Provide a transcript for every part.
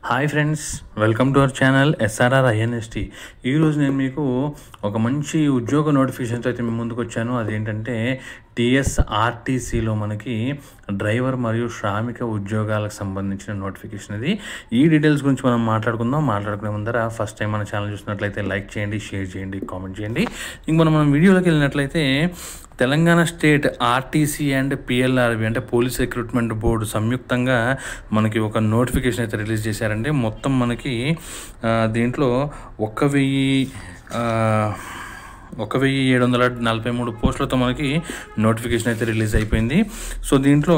Hi friends, welcome to our channel SRR INST. ఈరోజు నేను మీకు ఒక మంచి ఉద్యోగ నోటిఫికేషన్తో అయితే మేము ముందుకు వచ్చాను. అదేంటంటే టీఎస్ఆర్టీసీలో మనకి డ్రైవర్ మరియు శ్రామిక ఉద్యోగాలకు సంబంధించిన నోటిఫికేషన్ ఇది. ఈ డీటెయిల్స్ గురించి మనం మాట్లాడుకునే ముందర ఫస్ట్ టైం మన ఛానల్ చూసినట్లయితే లైక్ చేయండి, షేర్ చేయండి, కామెంట్ చేయండి. ఇంక మనం వీడియోలోకి వెళ్ళినట్లయితే తెలంగాణ స్టేట్ ఆర్టీసీ అండ్ పిఎల్ఆర్బి అంటే పోలీస్ రిక్రూట్మెంట్ బోర్డు సంయుక్తంగా మనకి ఒక నోటిఫికేషన్ అయితే రిలీజ్ చేశారండి. మొత్తం మనకి దీంట్లో 1743 పోస్టులతో మనకి నోటిఫికేషన్ అయితే రిలీజ్ అయిపోయింది. సో దీంట్లో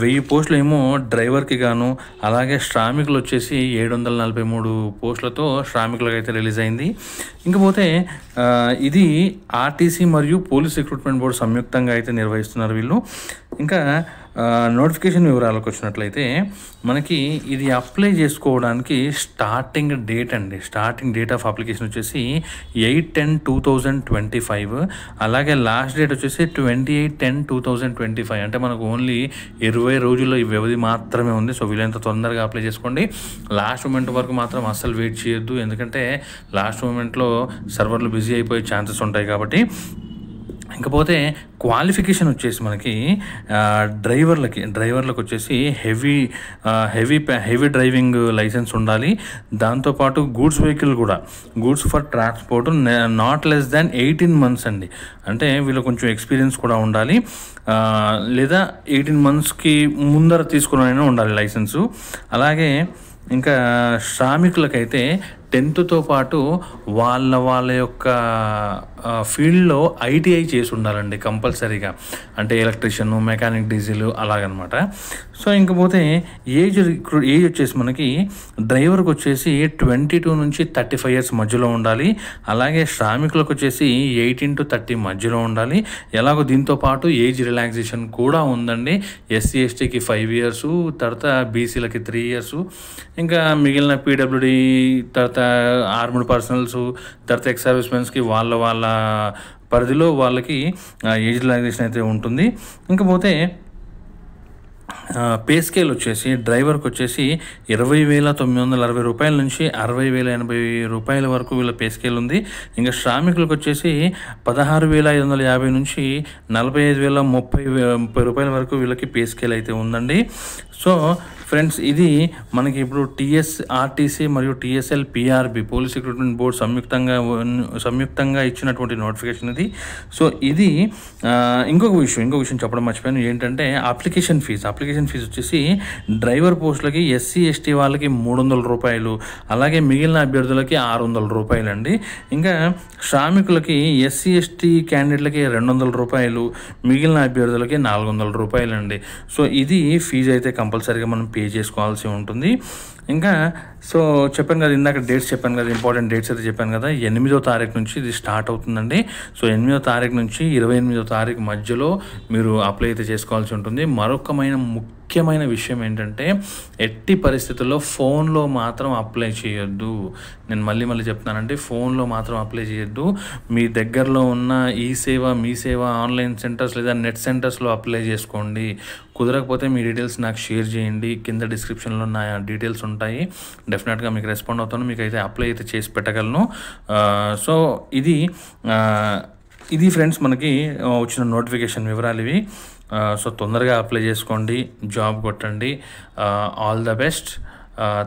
1000 పోస్టులు ఏమో డ్రైవర్కి గాను, అలాగే శ్రామికులు వచ్చేసి 743 పోస్టులతో శ్రామికులకు అయితే రిలీజ్ అయింది. ఇంకపోతే ఇది ఆర్టీసీ మరియు పోలీస్ రిక్రూట్మెంట్ బోర్డు సంయుక్తంగా అయితే నిర్వహిస్తున్నారు వీళ్ళు. ఇంకా నోటిఫికేషన్ వివరాలకు వచ్చినట్లయితే మనకి ఇది అప్లై చేసుకోవడానికి స్టార్టింగ్ డేట్ ఆఫ్ అప్లికేషన్ వచ్చేసి 8/10/2025. అలాగే లాస్ట్ డేట్ వచ్చేసి 28/10/2025. అంటే మనకు ఓన్లీ 20 రోజుల్లో ఈ వ్యవధి మాత్రమే ఉంది. సో వీలైనంత తొందరగా అప్లై చేసుకోండి. లాస్ట్ మూమెంట్ వరకు మాత్రం అస్సలు వెయిట్ చేయొద్దు, ఎందుకంటే లాస్ట్ మూమెంట్లో సర్వర్లు బిజీ అయిపోయే ఛాన్సెస్ ఉంటాయి కాబట్టి. ఇంకపోతే క్వాలిఫికేషన్ వచ్చేసి మనకి డ్రైవర్లకు వచ్చేసి హెవీ డ్రైవింగ్ లైసెన్స్ ఉండాలి. దాంతోపాటు గూడ్స్ వెహికల్ కూడా, goods for transport not less than 18 months అండి. అంటే వీళ్ళు కొంచెం ఎక్స్పీరియన్స్ కూడా ఉండాలి, లేదా 18 monthsకి ముందర తీసుకుని ఉండాలి లైసెన్సు. అలాగే ఇంకా శ్రామికులకైతే 10th పాటు వాళ్ళ యొక్క ఫీల్డ్లో ఐటీఐ చేసి ఉండాలండి కంపల్సరీగా. అంటే ఎలక్ట్రీషియన్, మెకానిక్, డీజిల్ అలాగనమాట. సో ఇంకపోతే ఏజ్ వచ్చేసి మనకి డ్రైవర్కి వచ్చేసి 22 నుంచి 35 years మధ్యలో ఉండాలి. అలాగే శ్రామికులకు వచ్చేసి 18 to 30 మధ్యలో ఉండాలి. ఎలాగో దీంతో పాటు ఏజ్ రిలాక్సేషన్ కూడా ఉందండి. ఎస్సీ ఎస్టీకి 5 years, తర్వాత బీసీలకి 3 years, ఇంకా మిగిలిన పీడబ్ల్యూడి, తర్వాత ఆర్మ్డ్ పర్సనల్స్, తర్వాత ఎక్స్ సర్వీస్ మెన్స్కి వాళ్ళ పరిధిలో వాళ్ళకి ఏజ్ రిలాక్సేషన్ అయితే ఉంటుంది. ఇంకపోతే పే స్కేల్ వచ్చేసి డ్రైవర్కి వచ్చేసి 20,960 రూపాయల నుంచి 60,080 రూపాయల వరకు వీళ్ళ పే స్కేల్ ఉంది. ఇంకా శ్రామికులకు వచ్చేసి 16,550 నుంచి 45,030 రూపాయల వరకు వీళ్ళకి పే స్కేల్ అయితే ఉందండి. సో ఫ్రెండ్స్, ఇది మనకి ఇప్పుడు టీఎస్ఆర్టీసీ మరియు TSL PRB police recruitment board సంయుక్తంగా ఇచ్చినటువంటి నోటిఫికేషన్ ఇది. సో ఇది ఇంకొక విషయం చెప్పడం మర్చిపోయాను. ఏంటంటే అప్లికేషన్ ఫీజు వచ్చేసి డ్రైవర్ పోస్టులకి ఎస్సీ ఎస్టీ వాళ్ళకి 300 రూపాయలు, అలాగే మిగిలిన అభ్యర్థులకి 600 రూపాయలు అండి. ఇంకా శ్రామికులకి ఎస్సీ ఎస్టీ క్యాండిడేట్లకి 200 రూపాయలు, మిగిలిన అభ్యర్థులకి 400 రూపాయలు అండి. సో ఇది ఫీజు అయితే కంపల్సరీగా మనం పే చేసుకోవాల్సి ఉంటుంది. ఇంకా సో చెప్పాను కదా, ఇందాక డేట్స్ చెప్పాను కదా, ఇంపార్టెంట్ డేట్స్ అయితే చెప్పాను కదా. 8వ తారీఖు నుంచి ఇది స్టార్ట్ అవుతుందండి. సో 8వ తారీఖు నుంచి 28వ తారీఖు మధ్యలో మీరు అప్లై అయితే చేసుకోవాల్సి ఉంటుంది. ముఖ్యమైన విషయం ఏంటంటే ఎట్టి పరిస్థితుల్లో ఫోన్లో మాత్రం అప్లై చేయొద్దు. నేను మళ్ళీ చెప్తానంటే ఫోన్లో మాత్రం అప్లై చేయొద్దు. మీ దగ్గరలో ఉన్న మీ సేవ ఆన్లైన్ సెంటర్స్ లేదా నెట్ సెంటర్స్లో అప్లై చేసుకోండి. కుదరకపోతే మీ డీటెయిల్స్ నాకు షేర్ చేయండి. కింద డిస్క్రిప్షన్లో నా డీటెయిల్స్ ఉంటాయి. డెఫినెట్గా మీకు రెస్పాండ్ అవుతాను, మీకు అయితే అప్లై అయితే చేసి పెట్టగలను. సో ఇది ఫ్రెండ్స్ మనకి వచ్చిన నోటిఫికేషన్ వివరాలు ఇవి. సో తొందరగా అప్లై చేసుకోండి, జాబ్ కొట్టండి. All the best.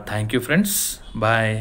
Thank you friends, bye.